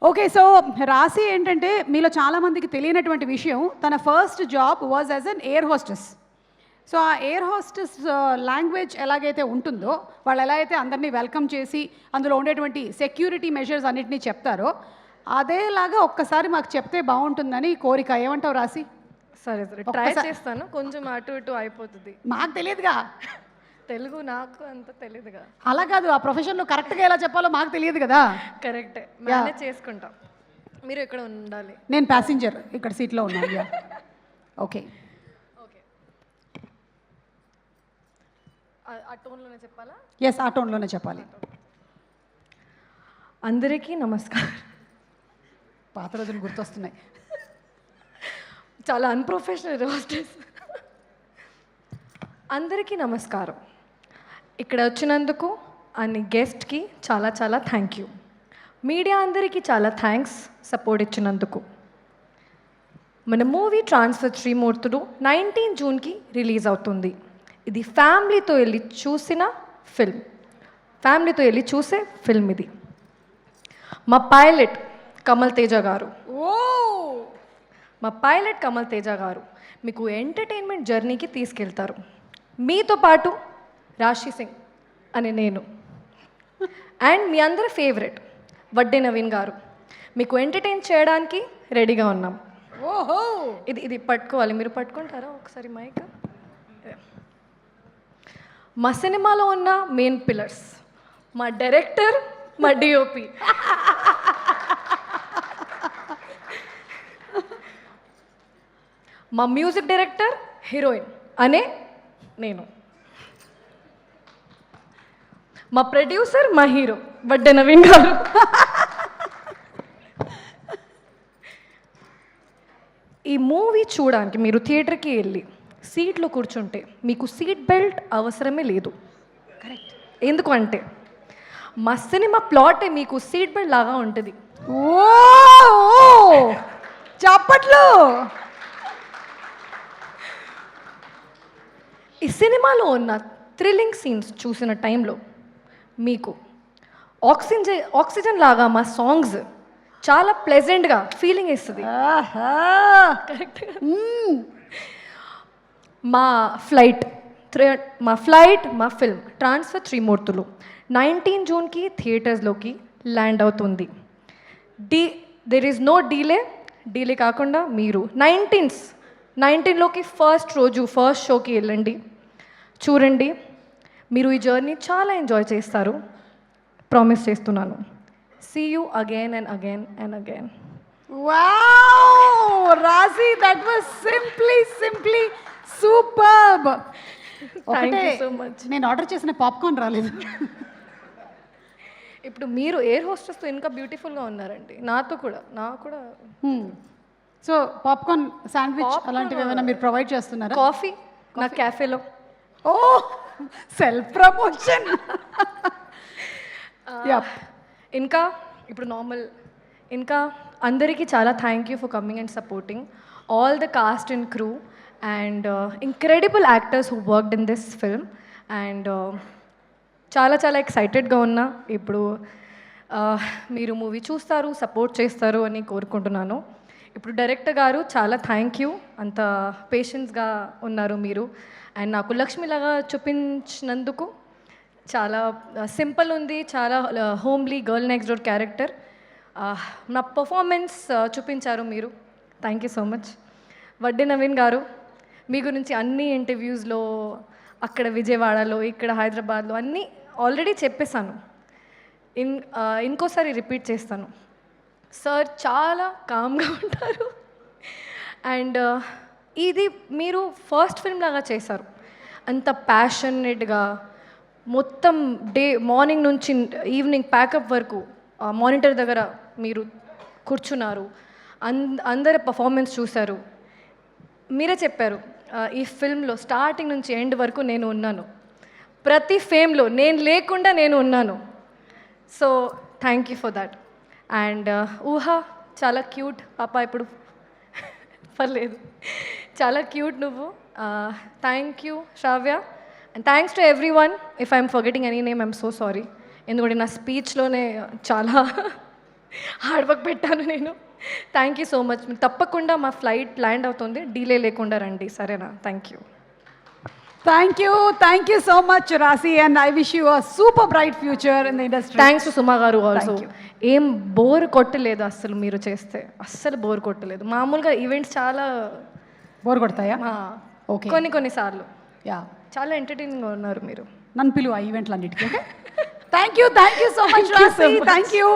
Okay. So రాశి ఏంటంటే మీలో చాలామందికి తెలియనటువంటి విషయం, తన first job was as an air hostess. So ఆ ఎయిర్ హోస్టెస్ లాంగ్వేజ్ ఎలాగైతే ఉంటుందో, వాళ్ళు ఎలా అయితే అందరినీ వెల్కమ్ చేసి అందులో ఉండేటువంటి సెక్యూరిటీ మెజర్స్ అన్నిటినీ చెప్తారో, అదేలాగా ఒక్కసారి మాకు చెప్తే బాగుంటుందని కోరిక. ఏమంటావు రాశి? సరే సరే, ట్రై చేస్తాను. కొంచెం అటు ఇటు అయిపోతుంది. మాకు తెలియదుగా, తెలుగు నాకు అంత తెలియదుగా. అలా కాదు, ఆ ప్రొఫెషన్లో కరెక్ట్గా ఎలా చెప్పాలో మాకు తెలియదు కదా. కరెక్టే, మేనేజ్ చేసుకుంటాం. మీరు ఇక్కడ ఉండాలి. నేను ప్యాసింజర్, ఇక్కడ సీట్లో ఉన్నాను. ఓకే ఓకే, ఆ టోన్లోనే చెప్పాలా? ఎస్, ఆ టోన్లోనే చెప్పాలి. అందరికీ నమస్కారం. పాత రోజులు గుర్తొస్తున్నాయి. చాలా అన్ప్రొఫెషనల్ హోస్టెస్. అందరికీ నమస్కారం. ఇక్కడ వచ్చినందుకు అన్ని గెస్ట్కి చాలా చాలా థ్యాంక్ యూ. మీడియా అందరికీ చాలా థ్యాంక్స్ సపోర్ట్ ఇచ్చినందుకు. మన మూవీ ట్రాన్స్ఫర్ త్రిమూర్తులు 19 జూన్కి రిలీజ్ అవుతుంది. ఇది ఫ్యామిలీతో వెళ్ళి చూసిన ఫిల్మ్, ఫ్యామిలీతో వెళ్ళి చూసే ఫిల్మ్ ఇది. మా పైలట్ కమల్ తేజ గారు, మా పైలట్ కమల్ తేజ గారు మీకు ఎంటర్టైన్మెంట్ జర్నీకి తీసుకెళ్తారు. మీతో పాటు రాశి సింగ్ అని నేను అండ్ మీ అందరి ఫేవరెట్ వడ్డే నవీన్ గారు మీకు ఎంటర్టైన్ చేయడానికి రెడీగా ఉన్నాం. ఓహో, ఇది పట్టుకోవాలి. మీరు పట్టుకుంటారా ఒకసారి మైక్? మా సినిమాలో ఉన్న మెయిన్ పిల్లర్స్, మా డైరెక్టర్, మా డిఓపి, మా మ్యూజిక్ డైరెక్టర్, హీరోయిన్ అనే నేను, మా ప్రొడ్యూసర్, మా హీరో వడ్డే నవీన్ గారు. ఈ మూవీ చూడడానికి మీరు థియేటర్కి వెళ్ళి సీట్లో కూర్చుంటే మీకు సీట్ బెల్ట్ అవసరమే లేదు. కరెక్ట్. ఎందుకంటే మా సినిమా ప్లాటే మీకు సీట్ బెల్ట్ లాగా ఉంటుంది. ఓ చప్పట్లు. ఈ సినిమాలో ఉన్న థ్రిల్లింగ్ సీన్స్ చూసిన టైంలో మీకు ఆక్సిజన్ లాగా మా సాంగ్స్ చాలా ప్లెజెంట్గా ఫీలింగ్ ఇస్తుంది. కరెక్ట్. మా ఫ్లైట్ మా ఫిల్మ్ ట్రాన్స్ఫర్ త్రిమూర్తులు 19 జూన్కి థియేటర్స్లోకి ల్యాండ్ అవుతుంది. దెర్ ఈజ్ నో డీలే కాకుండా మీరు 19లోకి ఫస్ట్ షోకి వెళ్ళండి, చూడండి. మీరు ఈ జర్నీ చాలా ఎంజాయ్ చేస్తారు, ప్రామిస్ చేస్తున్నాను. See you again and again and again. Wow Rashi, that was simply superb. Thank you so much. నేను ఆర్డర్ చేసిన పాప్కార్న్ రాలేదు. ఇప్పుడు మీరు ఎయిర్ హోస్టెస్తో ఇంకా బ్యూటిఫుల్గా ఉన్నారండి. నాకు కూడా సో పాప్కార్న్, శాండ్విచ్ అలాంటివి ఏమైనా మీరు ప్రొవైడ్ చేస్తున్నారా? కాఫీ నా క్యాఫేలో. ఓ సెల్ఫ్ ప్రమోషన్. ఇంకా ఇప్పుడు ఇంకా అందరికీ చాలా thank you for coming and supporting all the cost and crew and incredible actors who worked in this film. And చాలా చాలా ఎక్సైటెడ్గా ఉన్నా. ఇప్పుడు మీరు మూవీ చూస్తారు, సపోర్ట్ చేస్తారు అని కోరుకుంటున్నాను. ఇప్పుడు డైరెక్టర్ గారు చాలా థ్యాంక్ యూ, అంత పేషెన్స్గా ఉన్నారు మీరు. అండ్ నాకు లక్ష్మిలాగా చూపించినందుకు. చాలా సింపుల్ ఉంది, చాలా homely girl next door character. నా పర్ఫార్మెన్స్ చూపించారు మీరు. Thank you so much. Vadde Naveen గారు, మీ గురించి అన్ని ఇంటర్వ్యూస్లో, అక్కడ విజయవాడలో, ఇక్కడ హైదరాబాద్లో అన్నీ ఆల్రెడీ చెప్పేశాను. ఇంకోసారి రిపీట్ చేస్తాను. సార్ చాలా కామ్గా ఉంటారు. అండ్ ఇది మీరు ఫస్ట్ ఫిల్మ్ లాగా చేశారు. అంత ప్యాషనేట్గా మొత్తం మార్నింగ్ నుంచి ఈవినింగ్ ప్యాకప్ వరకు మానిటర్ దగ్గర మీరు కూర్చున్నారు. అందరి పర్ఫార్మెన్స్ చూశారు. మీరే చెప్పారు ఈ ఫిల్మ్లో స్టార్టింగ్ నుంచి ఎండ్ వరకు నేను ఉన్నాను, ప్రతి ఫేమ్లో నేను లేకుండా నేను ఉన్నాను. So thank you for that. And Ooha చాలా క్యూట్ పాప, ఇప్పుడు పర్లేదు, చాలా క్యూట్ నువ్వు. Thank you Shravya. And thanks to everyone. If I'm forgetting any name I'm so sorry. ఎందుకంటే నా స్పీచ్లోనే చాలా హార్డ్ వర్క్ పెట్టాను నేను. థ్యాంక్ యూ సో మచ్. తప్పకుండా మా ఫ్లైట్ ల్యాండ్ అవుతుంది, డీలే లేకుండా రండి, సరేనా? Thank you. Thank you so much Rashi, and I wish you a super bright future in the industry. Thanks Suma garu also. Thank you. ఏం బోర్ కొట్టలేదు అస్సలు, మీరు చేస్తే అస్సలు బోర్ కొట్టలేదు. మామూలుగా ఈవెంట్స్ చాలా బోర్ కొడతాయా? Okay. కొన్నిసార్లు యా, చాలా ఎంటర్టైనింగ్గా ఉన్నారు మీరు. నన్ను పిలువు ఆ ఈవెంట్లు అన్నిటికీ. Thank you so much Thank you so రాశి, much. Thank you.